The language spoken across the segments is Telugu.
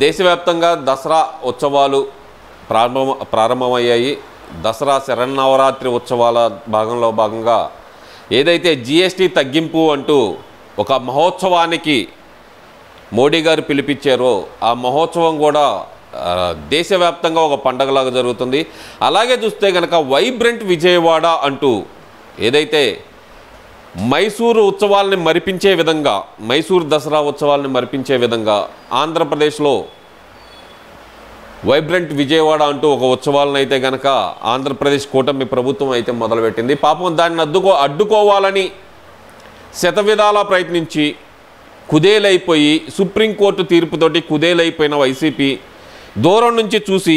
దేశవ్యాప్తంగా దసరా ఉత్సవాలు ప్రారంభమయ్యాయి. దసరా శరన్నవరాత్రి ఉత్సవాల భాగంగా ఏదైతే జీఎస్టీ తగ్గింపు అంటూ ఒక మహోత్సవానికి మోడీ గారు పిలిపించారో ఆ మహోత్సవం కూడా దేశవ్యాప్తంగా ఒక పండగలాగా జరుగుతుంది. అలాగే చూస్తే కనుక వైబ్రెంట్ విజయవాడ అంటూ ఏదైతే మైసూరు ఉత్సవాలని మరిపించే విధంగా, మైసూరు దసరా ఉత్సవాలని మరిపించే విధంగా ఆంధ్రప్రదేశ్లో వైబ్రెంట్ విజయవాడ అంటూ ఒక ఉత్సవాలను అయితే కనుక ఆంధ్రప్రదేశ్ కూటమి ప్రభుత్వం అయితే మొదలుపెట్టింది. పాపం దాన్ని అడ్డుకోవాలని శతవిధాలా ప్రయత్నించి కుదేలైపోయి సుప్రీంకోర్టు తీర్పుతోటి కుదేలైపోయిన వైసీపీ దూరం నుంచి చూసి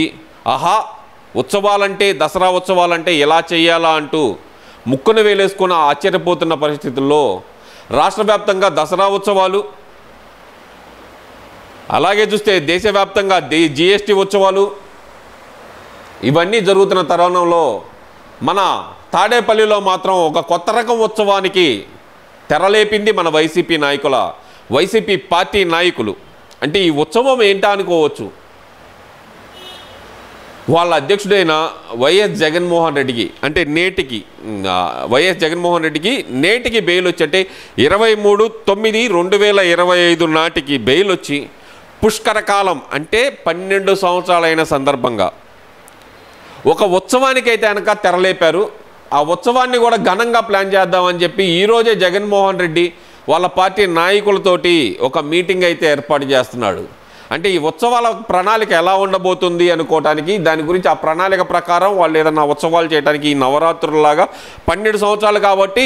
ఆహా ఉత్సవాలంటే దసరా ఉత్సవాలంటే ఎలా చేయాలా అంటూ ముక్కును వేలేసుకుని ఆశ్చర్యపోతున్న పరిస్థితుల్లో రాష్ట్ర వ్యాప్తంగా దసరా ఉత్సవాలు, అలాగే చూస్తే దేశవ్యాప్తంగా జీఎస్టీ ఉత్సవాలు ఇవన్నీ జరుగుతున్న తరుణంలో మన తాడేపల్లిలో మాత్రం ఒక కొత్త రకం ఉత్సవానికి తెరలేపింది మన వైసీపీ పార్టీ నాయకులు. అంటే ఈ ఉత్సవం ఏంటా అనుకోవచ్చు. వాళ్ళ అధ్యక్షుడైన వైఎస్ జగన్మోహన్ రెడ్డికి అంటే నేటికి బెయిల్ వచ్చి అంటే 23/9/2025 నాటికి బెయిల్ వచ్చి పుష్కరకాలం అంటే 12 సంవత్సరాలైన సందర్భంగా ఒక ఉత్సవానికైతే కనుక తెరలేపారు. ఆ ఉత్సవాన్ని కూడా ఘనంగా ప్లాన్ చేద్దామని చెప్పి ఈరోజే జగన్మోహన్ రెడ్డి వాళ్ళ పార్టీ నాయకులతోటి ఒక మీటింగ్ అయితే ఏర్పాటు చేస్తున్నాడు. అంటే ఈ ఉత్సవాల ప్రణాళిక ఎలా ఉండబోతుంది అనుకోవటానికి, దాని గురించి ఆ ప్రణాళిక ప్రకారం వాళ్ళు ఏదన్నా ఉత్సవాలు చేయడానికి ఈ నవరాత్రులలాగా 12 సంవత్సరాలు కాబట్టి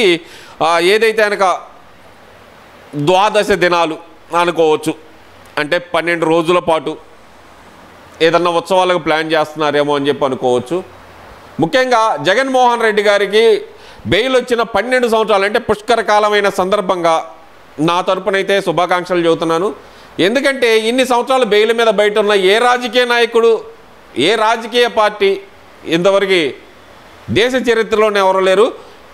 ఏదైతే కనుక ద్వాదశ దినాలు అనుకోవచ్చు, అంటే 12 రోజుల పాటు ఏదన్నా ఉత్సవాలకు ప్లాన్ చేస్తున్నారేమో అని చెప్పి అనుకోవచ్చు. ముఖ్యంగా జగన్మోహన్ రెడ్డి గారికి బెయిల్ వచ్చిన 12 సంవత్సరాలు అంటే పుష్కరకాలమైన సందర్భంగా నా తరపునైతే శుభాకాంక్షలు చెబుతున్నాను. ఎందుకంటే ఇన్ని సంవత్సరాలు బెయిల్ మీద బయట ఉన్న ఏ రాజకీయ నాయకుడు, ఏ రాజకీయ పార్టీ ఇంతవరకు దేశ చరిత్రలోనే ఎవరు లేరు.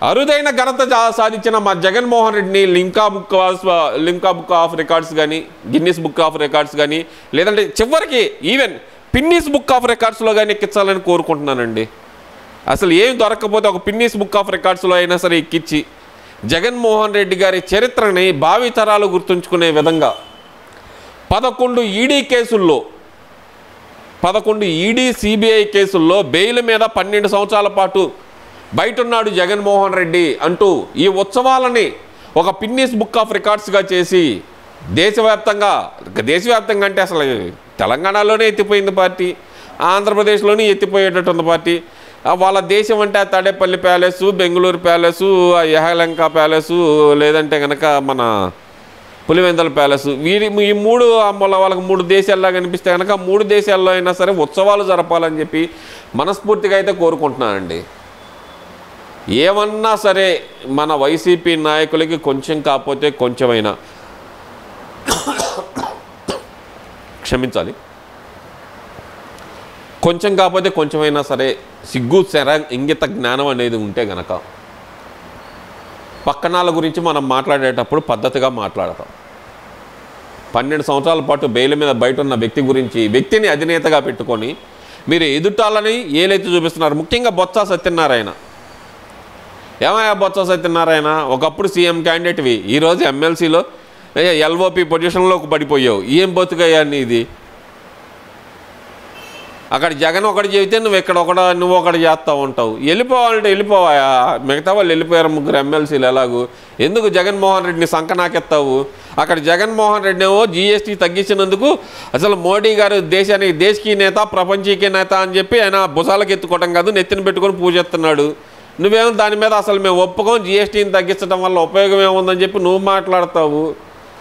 అరుదైన ఘనత సాధించిన మా జగన్మోహన్ రెడ్డిని లింకా బుక్ ఆఫ్ రికార్డ్స్ కానీ, గిన్నిస్ బుక్ ఆఫ్ రికార్డ్స్ కానీ, లేదంటే చివరికి ఈవెన్ పిన్నిస్ బుక్ ఆఫ్ రికార్డ్స్లో కానీ ఎక్కించాలని కోరుకుంటున్నానండి. అసలు ఏం దొరకకపోతే ఒక పిన్నిస్ బుక్ ఆఫ్ రికార్డ్స్లో అయినా సరే ఎక్కించి జగన్మోహన్ రెడ్డి గారి చరిత్రని భావితరాలు గుర్తుంచుకునే విధంగా 11 ఈడీ సిబిఐ కేసుల్లో బెయిల్ మీద 12 సంవత్సరాల పాటు బయటున్నాడు జగన్మోహన్ రెడ్డి అంటూ ఈ ఉత్సవాలని ఒక పిన్నిస్ బుక్ ఆఫ్ రికార్డ్స్గా చేసి దేశవ్యాప్తంగా అంటే అసలు తెలంగాణలోనే ఎత్తిపోయింది పార్టీ, ఆంధ్రప్రదేశ్లోనే ఎత్తిపోయేటటువంటి పార్టీ. వాళ్ళ దేశం అంటే ఆ Tadepalli palace, Bengaluru palace, Yelahanka palace, లేదంటే కనుక మన పులివెందల ప్యాలెస్, ఈ మూడు వాళ్ళకి 3 దేశాల్లో కనిపిస్తే కనుక 3 దేశాల్లో అయినా సరే ఉత్సవాలు జరపాలని చెప్పి మనస్ఫూర్తిగా అయితే కోరుకుంటున్నానండి. ఏమన్నా సరే మన వైసీపీ నాయకులకి కొంచెం కాకపోతే కొంచెమైనా క్షమించాలి, కొంచెం కాకపోతే కొంచెమైనా సరే సిగ్గు ఇంగిత జ్ఞానం అనేది ఉంటే గనక పక్కనాల గురించి మనం మాట్లాడేటప్పుడు పద్ధతిగా మాట్లాడతాం. 12 సంవత్సరాల పాటు బెయిల్ మీద బయట ఉన్న వ్యక్తిని అధినేతగా పెట్టుకొని మీరు ఎదుటాలని ఏలైతే చూపిస్తున్నారు. ముఖ్యంగా బొత్స సత్యనారాయణ. ఏమయ్యా బొత్స సత్యనారాయణ, ఒకప్పుడు సీఎం క్యాండిడేట్వి, ఈరోజు ఎమ్మెల్సీలో ఎల్ఓపి పొజిషన్లోకి పడిపోయావు. ఏం బతుకయ్యా ఇది? అక్కడ జగన్ ఒకటి చెబితే నువ్వు ఒకటి చేస్తూ ఉంటావు. వెళ్ళిపోవాలంటే వెళ్ళిపోవా, మిగతా వాళ్ళు వెళ్ళిపోయారు 3 ఎమ్మెల్సీలు. ఎలాగూ ఎందుకు జగన్మోహన్ రెడ్డిని సంకనాకెత్తావు? అక్కడ జగన్మోహన్ రెడ్డి ఏమో జీఎస్టీ తగ్గించినందుకు అసలు మోడీ గారు దేశకి నేత, ప్రపంచీకే నేత అని చెప్పి ఆయన భుజాలకు ఎత్తుకోవటం కాదు, నెత్తిన పెట్టుకొని పూజేస్తున్నాడు. నువ్వేమో దాని మీద అసలు మేము ఒప్పుకోం, జీఎస్టీని తగ్గించడం వల్ల ఉపయోగం ఏముందని చెప్పి నువ్వు మాట్లాడతావు.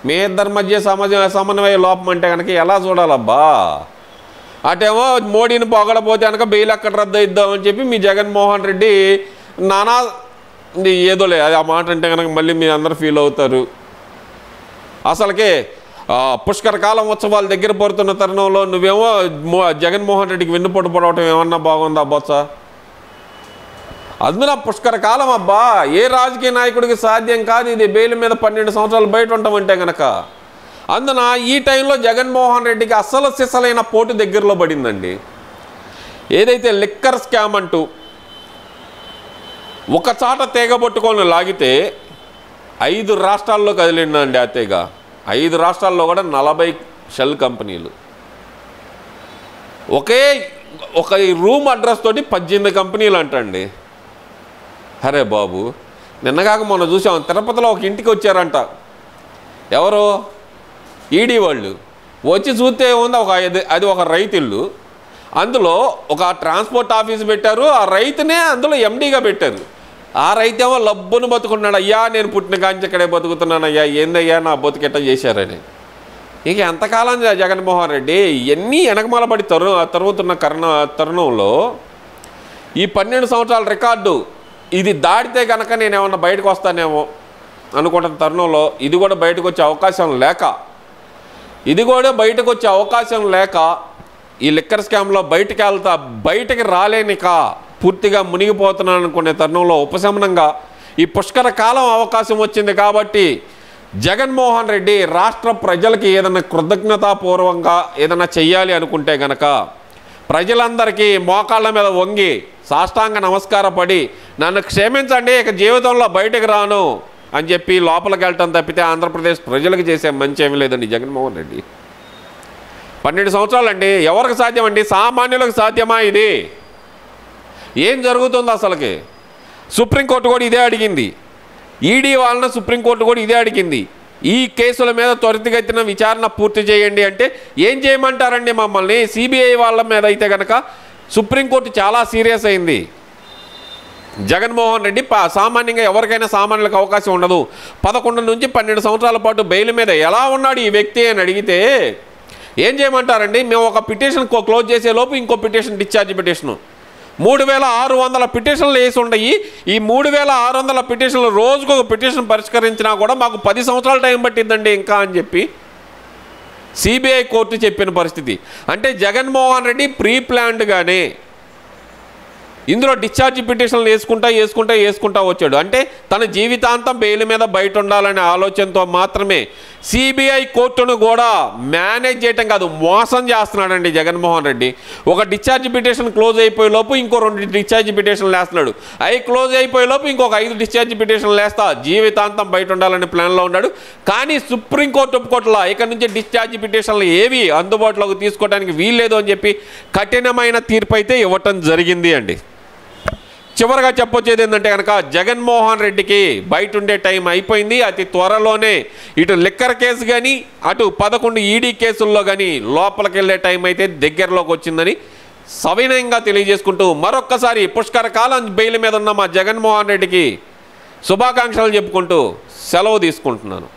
మీ ఇద్దరి మధ్య సమన్వయ లోపం అంటే కనుక ఎలా చూడాలబ్బా? అటేమో మోడీని పొగడపోతే కనుక బెయిల్ అక్కడ రద్దు ఇద్దామని చెప్పి మీ జగన్మోహన్ రెడ్డి నానా ఏదోలే, అది ఆ మాట అంటే కనుక మళ్ళీ మీరు అందరూ ఫీల్ అవుతారు. అసలుకే పుష్కరకాలం ఉత్సవాలు దగ్గర పడుతున్న తరుణంలో నువ్వేమో జగన్మోహన్ రెడ్డికి వెన్నుపోటు పడవటం ఏమన్నా బాగుందా బొత్స? అందులో పుష్కరకాలం అబ్బా, ఏ రాజకీయ నాయకుడికి సాధ్యం కాదు ఇది. బెయిల్ మీద 12 సంవత్సరాలు బయట ఉంటామంటే కనుక అందున ఈ టైంలో జగన్మోహన్ రెడ్డికి అసలు సిసలైన పోటు దగ్గరలో పడిందండి. ఏదైతే లిక్కర్ స్కామ్ అంటూ ఒక చాట తీగ పట్టుకొని లాగితే 5 రాష్ట్రాల్లో కదిలిందండి. ఆ తీగ 5 రాష్ట్రాల్లో కూడా 40 షెల్ కంపెనీలు, ఒక రూమ్ అడ్రస్ తోటి 18 కంపెనీలు అంటండి. అరే బాబు, నిన్నగాక మొన్న చూసాం, తిరుపతిలో ఒక ఇంటికి వచ్చారంట. ఎవరు? ఈడీ వాళ్ళు వచ్చి చూస్తే ఉంది అది ఒక రైతు ఇల్లు. అందులో ఒక ట్రాన్స్పోర్ట్ ఆఫీస్ పెట్టారు, ఆ రైతునే అందులో ఎండీగా పెట్టారు. ఆ రైతేమో లబ్బును బతుకున్నాడు. అయ్యా నేను పుట్టిన కాంచి ఇక్కడే బతుకుతున్నాను అయ్యా, ఏందయ్యా నా బతుకెట్ట చేశారని. ఇక ఎంతకాలం జగన్మోహన్ రెడ్డి ఇవన్నీ వెనకమాల పడి తరుగుతున్న తరుణంలో ఈ 12 సంవత్సరాల రికార్డు ఇది దాటితే కనుక నేనేమన్నా బయటకు వస్తానేమో అనుకుంటున్న తరుణంలో ఇది కూడా బయటకు వచ్చే అవకాశం లేక ఈ లిక్కర్ స్కామ్లో బయటికి రాలేనిక పూర్తిగా మునిగిపోతున్నాను అనుకునే తరుణంలో ఉపశమనంగా ఈ పుష్కర కాలం అవకాశం వచ్చింది. కాబట్టి జగన్మోహన్ రెడ్డి రాష్ట్ర ప్రజలకి ఏదైనా కృతజ్ఞతాపూర్వంగా ఏదైనా చెయ్యాలి అనుకుంటే గనక ప్రజలందరికీ మోకాళ్ళ మీద వంగి సాష్టాంగ నమస్కారపడి నన్ను క్షమించండి, ఇక జీవితంలో బయటకు రాను అని చెప్పి లోపలికి వెళ్ళటం తప్పితే ఆంధ్రప్రదేశ్ ప్రజలకు చేసే మంచి ఏమీ లేదండి జగన్మోహన్ రెడ్డి. 12 సంవత్సరాలండి, ఎవరికి సాధ్యమండి? సామాన్యులకు సాధ్యమా ఇది? ఏం జరుగుతుందో అసలుకి? సుప్రీంకోర్టు కూడా ఇదే అడిగింది, ఈడీ వాళ్ళని సుప్రీంకోర్టు కూడా ఇదే అడిగింది. ఈ కేసుల మీద త్వరితగతిన విచారణ పూర్తి చేయండి అంటే ఏం చేయమంటారండి మమ్మల్ని? సిబిఐ వాళ్ళ మీద అయితే కనుక సుప్రీంకోర్టు చాలా సీరియస్ అయింది. జగన్మోహన్ రెడ్డి సామాన్యంగా ఎవరికైనా సామాన్యులకు అవకాశం ఉండదు. 11 నుంచి 12 సంవత్సరాల పాటు బెయిల్ మీద ఎలా ఉన్నాడు ఈ వ్యక్తి అని అడిగితే ఏం చేయమంటారండి? మేము ఒక పిటిషన్ క్లోజ్ చేసే లోపు ఇంకో పిటిషన్, డిశ్చార్జ్ పిటిషను 3600 పిటిషన్లు వేసి ఉండయి. ఈ 3600 పిటిషన్లు రోజుకు ఒక పిటిషన్ పరిష్కరించినా కూడా మాకు 10 సంవత్సరాల టైం పట్టిందండి ఇంకా అని చెప్పి సిబిఐ కోర్టు చెప్పిన పరిస్థితి. అంటే జగన్మోహన్ రెడ్డి ప్రీ ప్లాన్డ్గానే ఇందులో డిశ్చార్జ్ పిటిషన్లు వేసుకుంటా వచ్చాడు. అంటే తన జీవితాంతం బెయిల్ మీద బయట ఉండాలనే ఆలోచనతో మాత్రమే సిబిఐ కోర్టును కూడా మేనేజ్ చేయటం కాదు, మోసం చేస్తున్నాడండి జగన్మోహన్ రెడ్డి. ఒక డిశ్చార్జ్ పిటిషన్ క్లోజ్ అయిపోయే లోపు ఇంకో 2 డిశ్చార్జ్ పిటిషన్లు వేస్తున్నాడు. అవి క్లోజ్ అయిపోయే లోపు ఇంకొక 5 డిశ్చార్జ్ పిటిషన్లు వేస్తా జీవితాంతం బయట ఉండాలనే ప్లాన్లో ఉన్నాడు. కానీ సుప్రీంకోర్టు ఒప్పుకోట్లా, ఇక్కడ నుంచి డిశ్చార్జ్ పిటిషన్లు ఏవి అందుబాటులోకి తీసుకోవడానికి వీల్లేదు అని చెప్పి కఠినమైన తీర్పు అయితే ఇవ్వటం జరిగింది అండి. చివరిగా చెప్పొచ్చేది ఏంటంటే కనుక జగన్మోహన్ రెడ్డికి బయట ఉండే టైం అయిపోయింది. అతి త్వరలోనే ఇటు లిక్కర్ కేసు కానీ అటు 11 ఈడీ కేసుల్లో కానీ లోపలికి వెళ్ళే టైం అయితే దగ్గరలోకి వచ్చిందని సవినయంగా తెలియజేసుకుంటూ మరొక్కసారి పుష్కర కాలం బెయిల్ మీద ఉన్న మా జగన్మోహన్ రెడ్డికి శుభాకాంక్షలు చెప్పుకుంటూ సెలవు తీసుకుంటున్నాను.